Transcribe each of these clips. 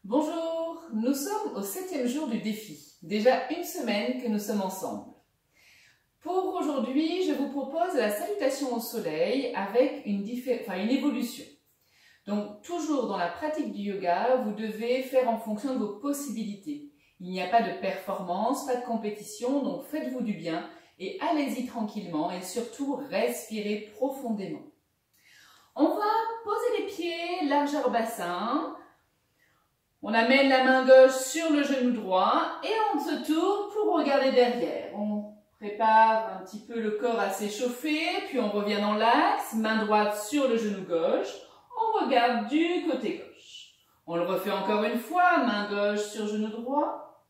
Bonjour, nous sommes au 7e jour du défi. Déjà une semaine que nous sommes ensemble. Pour aujourd'hui, je vous propose la salutation au soleil avec une évolution. Donc toujours dans la pratique du yoga, vous devez faire en fonction de vos possibilités. Il n'y a pas de performance, pas de compétition, donc faites-vous du bien et allez-y tranquillement et surtout respirez profondément. On va poser les pieds largeur bassin. On amène la main gauche sur le genou droit et on se tourne pour regarder derrière. On prépare un petit peu le corps à s'échauffer, puis on revient dans l'axe, main droite sur le genou gauche. On regarde du côté gauche. On le refait encore une fois, main gauche sur genou droit.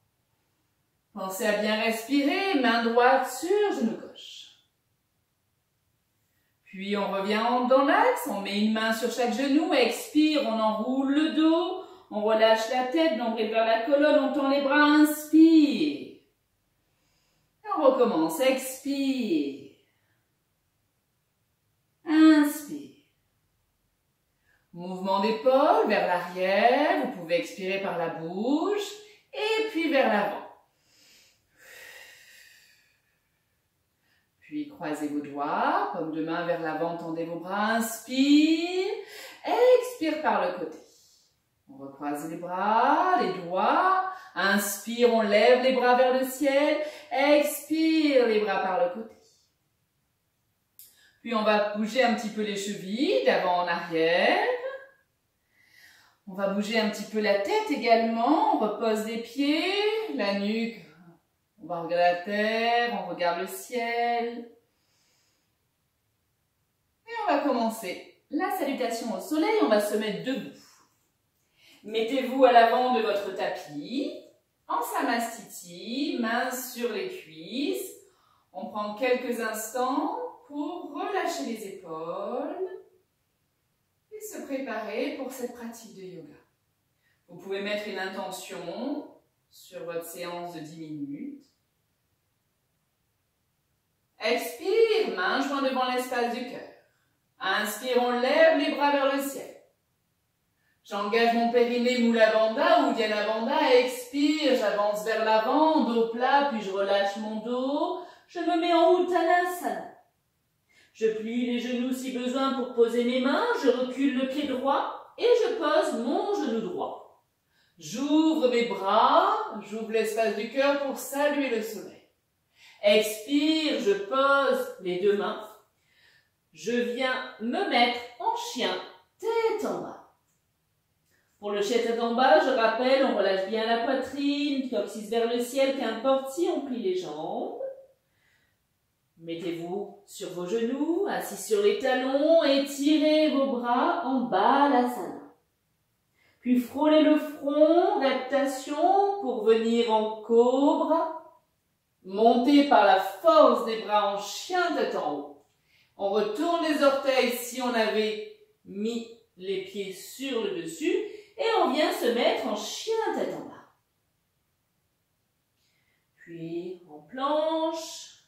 Pensez à bien respirer, main droite sur genou gauche. Puis on revient dans l'axe, on met une main sur chaque genou, expire, on enroule le dos. On relâche la tête, donc vers la colonne, on tend les bras, inspire. Et on recommence, expire. Inspire. Mouvement d'épaule vers l'arrière, vous pouvez expirer par la bouche et puis vers l'avant. Puis croisez vos doigts, paume de main vers l'avant, tendez vos bras, inspire. Expire par le côté. On recroise les bras, les doigts. Inspire, on lève les bras vers le ciel. Expire, les bras par le côté. Puis on va bouger un petit peu les chevilles, d'avant en arrière. On va bouger un petit peu la tête également. On repose les pieds, la nuque. On va regarder la terre, on regarde le ciel. Et on va commencer la salutation au soleil. On va se mettre debout. Mettez-vous à l'avant de votre tapis, en samastiti, mains sur les cuisses. On prend quelques instants pour relâcher les épaules et se préparer pour cette pratique de yoga. Vous pouvez mettre une intention sur votre séance de 10 minutes. Expire, main jointe devant l'espace du cœur. Inspire, on lève les bras vers le ciel. J'engage mon périnée Mula Bandha ou Uddiyana Bandha. Expire, j'avance vers l'avant, dos plat, puis je relâche mon dos. Je me mets en Uttanasana. Je plie les genoux si besoin pour poser mes mains. Je recule le pied droit et je pose mon genou droit. J'ouvre mes bras, j'ouvre l'espace du cœur pour saluer le soleil. Expire, je pose les deux mains. Je viens me mettre en chien, tête en bas. Pour le chien tête en bas, je rappelle, on relâche bien la poitrine, coccyx vers le ciel, qu'importe si on plie les jambes. Mettez-vous sur vos genoux, assis sur les talons, étirez vos bras en balasana. Puis frôlez le front, reptation pour venir en cobra. Montez par la force des bras en chien tête en haut. On retourne les orteils si on avait mis les pieds sur le dessus. Et on vient se mettre en chien tête en bas. Puis en planche,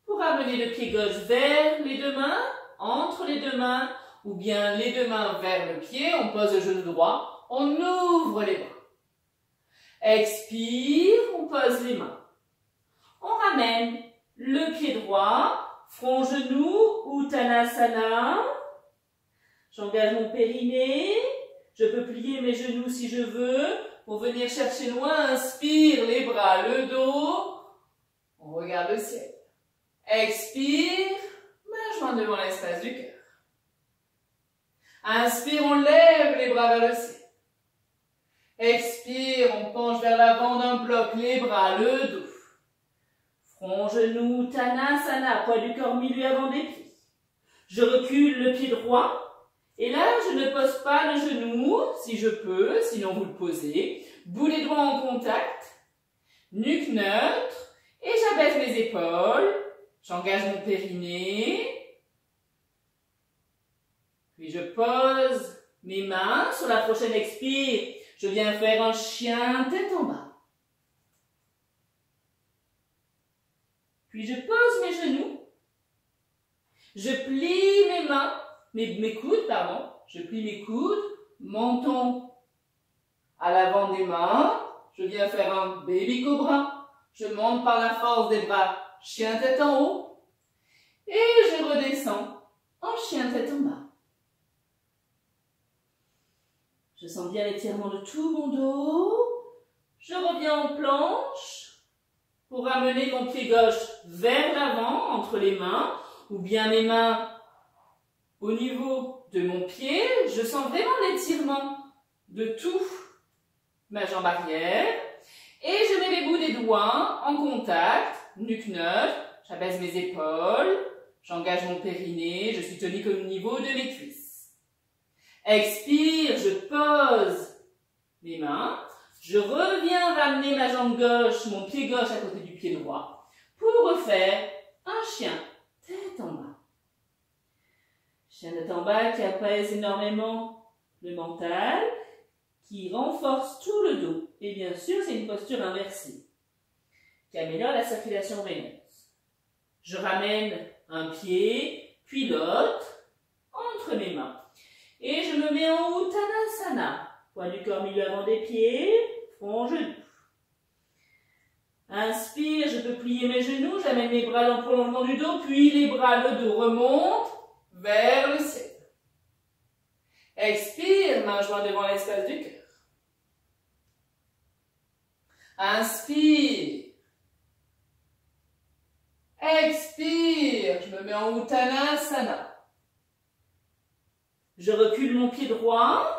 pour amener le pied gauche vers les deux mains, entre les deux mains, ou bien les deux mains vers le pied, on pose le genou droit, on ouvre les bras. Expire, on pose les mains. On ramène le pied droit, front genou, Uttanasana. J'engage mon périnée. Je peux plier mes genoux si je veux, pour venir chercher loin. Inspire, les bras, le dos. On regarde le ciel. Expire, main jointe devant l'espace du cœur. Inspire, on lève les bras vers le ciel. Expire, on penche vers l'avant d'un bloc, les bras, le dos. Front, genou, Uttanasana, poids du corps milieu avant des pieds. Je recule le pied droit. Et là, je ne pose pas le genou, si je peux, sinon vous le posez. Bout des doigts en contact, nuque neutre, et j'abaisse mes épaules, j'engage mon périnée. Puis je pose mes mains, sur la prochaine expire, je viens faire un chien tête en bas. Puis je pose mes genoux, je plie mes mains, mes coudes, pardon, je plie mes coudes, menton À l'avant des mains, je viens faire un baby cobra. Je monte par la force des bras, chien tête en haut. Et je redescends en chien tête en bas. Je sens bien l'étirement de tout mon dos. Je reviens en planche pour ramener mon pied gauche vers l'avant, entre les mains, ou bien mes mains au niveau de mon pied. Je sens vraiment l'étirement de tout ma jambe arrière. Et je mets les bouts des doigts en contact, nuque neutre, j'abaisse mes épaules, j'engage mon périnée, je suis tonique au niveau de mes cuisses. Expire, je pose mes mains, je reviens ramener ma jambe gauche, mon pied gauche à côté du pied droit, pour refaire un chien tête en bas. Chien tête en bas qui apaise énormément le mental, qui renforce tout le dos. Et bien sûr, c'est une posture inversée, qui améliore la circulation veineuse. Je ramène un pied, puis l'autre, entre mes mains. Et je me mets en Uttanasana. Poids du corps milieu avant des pieds, front, genou. Inspire, je peux plier mes genoux, j'amène mes bras dans le prolongement du dos, puis les bras, le dos remonte vers le ciel. Expire, main jointe devant l'espace du cœur. Inspire. Expire, je me mets en Uttanasana. Je recule mon pied droit,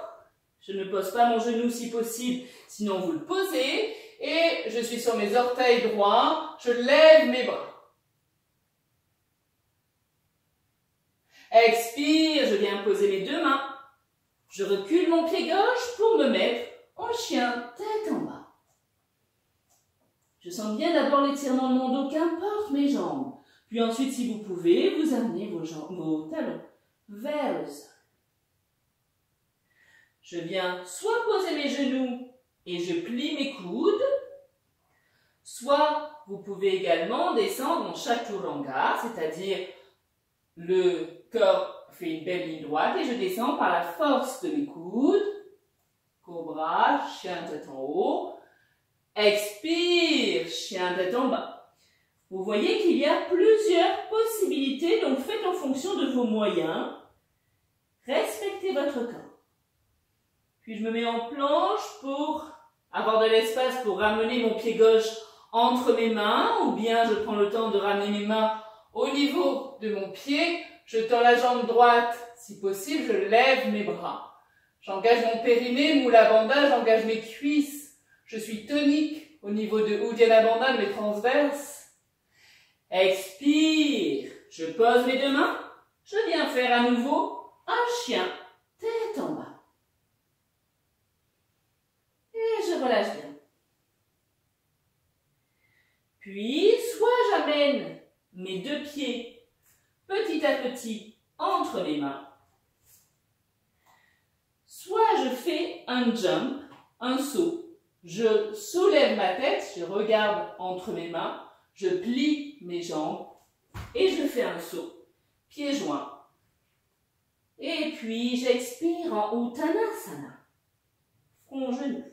je ne pose pas mon genou si possible, sinon vous le posez, et je suis sur mes orteils droits, je lève mes bras. Expire, je viens poser mes deux mains. Je recule mon pied gauche pour me mettre en chien tête en bas. Je sens bien d'abord l'étirement de mon dos, qu'importe mes jambes. Puis ensuite, si vous pouvez, vous amenez vos talons vers le sol. Je viens soit poser mes genoux et je plie mes coudes, soit vous pouvez également descendre en chaturanga, c'est-à-dire le corps fait une belle ligne droite et je descends par la force de mes coudes. Cobra, chien tête en haut. Expire, chien tête en bas. Vous voyez qu'il y a plusieurs possibilités, donc faites en fonction de vos moyens. Respectez votre corps. Puis je me mets en planche pour avoir de l'espace pour ramener mon pied gauche entre mes mains, ou bien je prends le temps de ramener mes mains au niveau de mon pied. Je tends la jambe droite, si possible, je lève mes bras. J'engage mon périnée, moule à bandha, j'engage mes cuisses. Je suis tonique au niveau de Uddiyana Bandha, mes transverses. Expire, je pose mes deux mains. Je viens faire à nouveau un chien tête en bas. Et je relâche bien. Puis, soit j'amène mes deux pieds petit à petit entre mes mains, soit je fais un jump, un saut. Je soulève ma tête, je regarde entre mes mains, je plie mes jambes et je fais un saut, pieds joints. Et puis j'expire en Uttanasana, front, genou.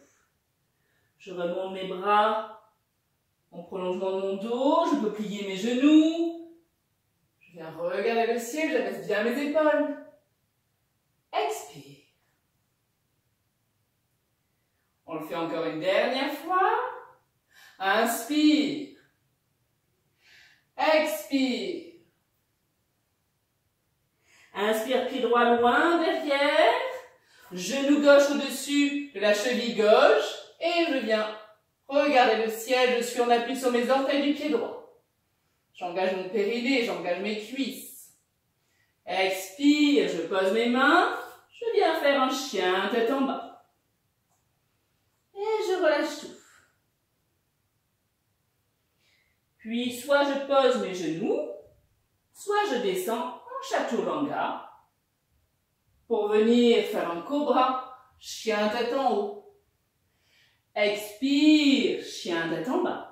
Je remonte mes bras en prolongement de mon dos, je peux plier mes genoux. Je viens regarder le ciel, j'abaisse bien mes épaules. Expire. On le fait encore une dernière fois. Inspire. Expire. Inspire, pied droit loin derrière. Genou gauche au-dessus de la cheville gauche. Et je viens regarder le ciel. Je suis en appui sur mes orteils du pied droit. J'engage mon périnée, j'engage mes cuisses. Expire, je pose mes mains. Je viens faire un chien tête en bas. Et je relâche tout. Puis, soit je pose mes genoux, soit je descends en chaturanga pour venir faire un cobra, chien tête en haut. Expire, chien tête en bas.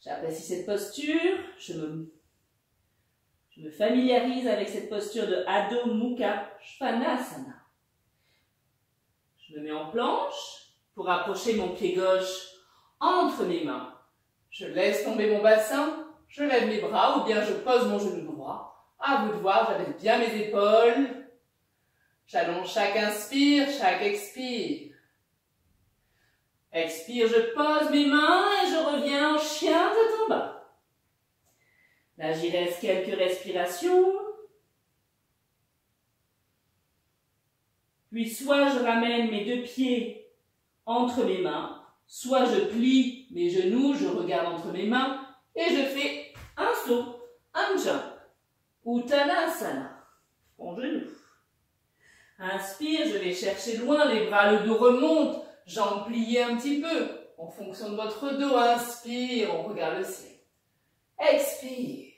J'apprécie cette posture, je me familiarise avec cette posture de Adho Mukha Svanasana. Je Je me mets en planche pour approcher mon pied gauche entre mes mains. Je laisse tomber mon bassin, je lève mes bras ou bien je pose mon genou droit. À vous de voir, j'abaisse bien mes épaules. J'allonge chaque inspire, chaque expire. Expire, je pose mes mains et je reviens en chien tête en bas. Là, j'y reste quelques respirations. Puis soit je ramène mes deux pieds entre mes mains, soit je plie mes genoux, je regarde entre mes mains et je fais un saut, un jump. Uttanasana, mon genou. Inspire, je vais chercher loin, les bras, le dos remonte, jambes pliées un petit peu, en fonction de votre dos. Inspire, on regarde le ciel. Expire.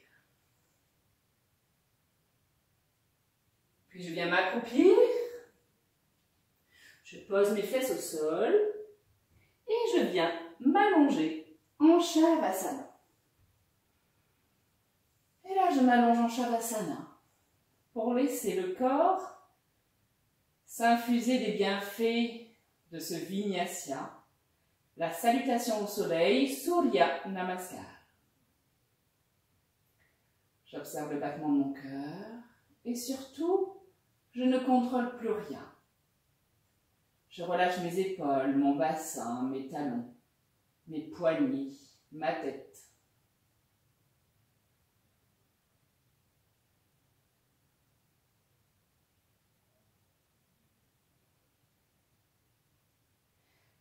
Puis je viens m'accroupir. Je pose mes fesses au sol et je viens m'allonger en Shavasana. Et là, je m'allonge en Shavasana pour laisser le corps s'infuser des bienfaits de ce Vinyasa, la salutation au soleil, Surya Namaskar. J'observe le battement de mon cœur et surtout, je ne contrôle plus rien. Je relâche mes épaules, mon bassin, mes talons, mes poignets, ma tête.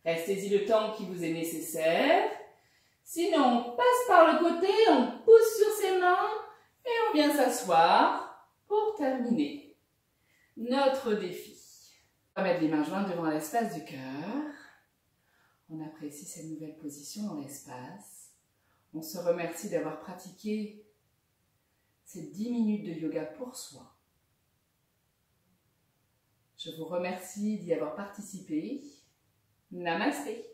Restez-y le temps qui vous est nécessaire. Sinon, on passe par le côté, on pousse sur ses mains et on vient s'asseoir pour terminer notre défi. On va mettre les mains jointes devant l'espace du cœur. On apprécie cette nouvelle position dans l'espace. On se remercie d'avoir pratiqué ces 10 minutes de yoga pour soi. Je vous remercie d'y avoir participé. Namasté.